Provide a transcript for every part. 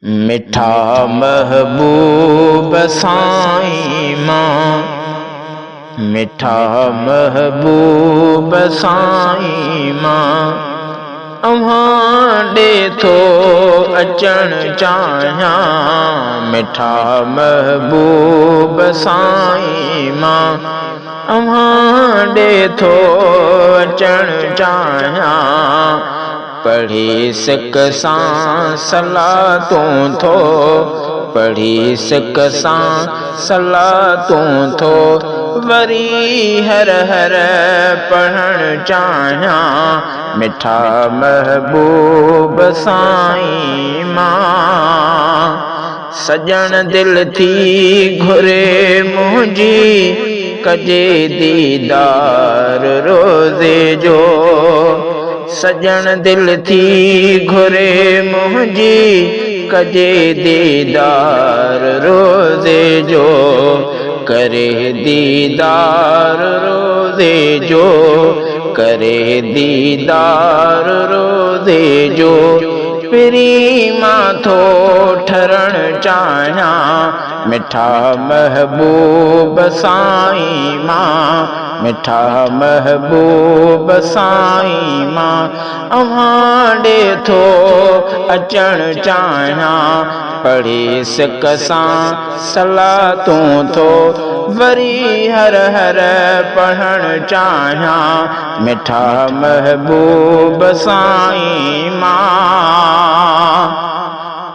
मिठा महबूब साईं मां, मिठा महबूब साईं मां, अव्हां ॾे थो अचणु चाहियां। मिठा महबूब साईं मां, अव्हां ॾे थो अचणु चाहियां। पढ़ी सिक सां सलातूं थो, पढ़ी सिक सां सलातूं थो, वरी हर हर पढ़णु चाहियां। मिठा महबूब साईं मां, सजण दिल थी घुरे मुंहिंजी, कजे दीदार रोज़े जो। सजण दिल थी घुरे मुंहिंजी, कजे दीदार रोज़े जो। करे दीदार रोज़े जो, करे दीदार रोज़े जो। पिरी मां थो ठरणु चाहियां। मिठा महबूब साईं मां, मिठा महबूब साईं मां, अव्हां ॾे थो अचणु चाहियां। पढ़ी सिक सां सलातूं थो, वरी हर हर पढ़णु चाहियां। मिठा महबूब साईं मां,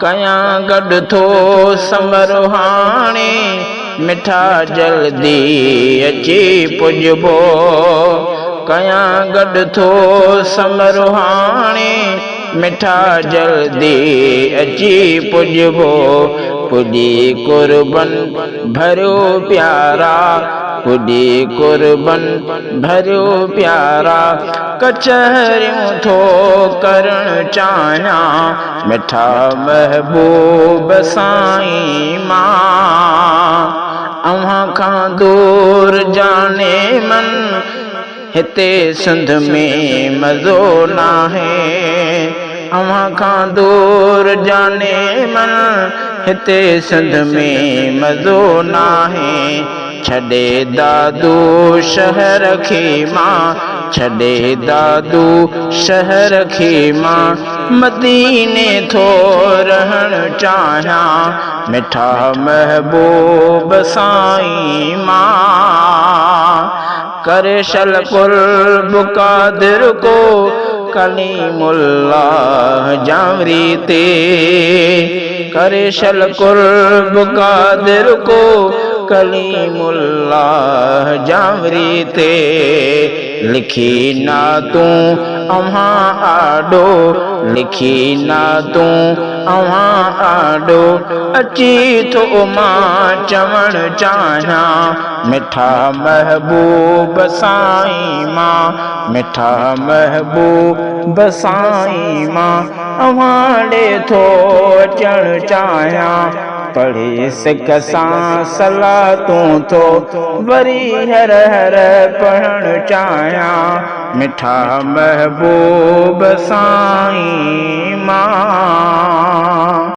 कयां गॾु थो समरो हाणे, मिठा जल्दी अची पुॼबो। कयां गॾु थो समरो हाणे, मिठा जल्दी अची पुॼबो। पुॼी कुर्बन भरियो प्यारा, पुॼी कुर्बन भरियो प्यारा, कचहरियूं थो करणु चाहियां। मिठा महबूब साईं मां, अव्हां खां दूर जाने मन, हिते सिंध में मज़ो नाहे। अव्हां खां दूर जाने मन, हिते सिंध में मज़ो नाहे। छॾे दादू शहर खे मां, छॾे दादू शहर खे मां, मदीने थो रहणु चाहियां। मिठा महबूब साईं मां, करे शल कुर्ब कादिर को, कलीमुल्लाह जावरी ते। करे शल कुर्ब कादिर को, कलीमुल्लाह जावरी ते। लिखी नातूं अव्हां आॾो, लिखी नातूं अव्हां आॾो, अची थो मां चवणु चाहियां। मिठा महबूब साईं मां, मिठा महबूब साईं मां, अव्हां ॾे थो अचणु चाहियां। पढ़ी सिक सां सलातूं थो, वरी हर हर पढ़णु चाहियां। मिठा महबूब साईं मां।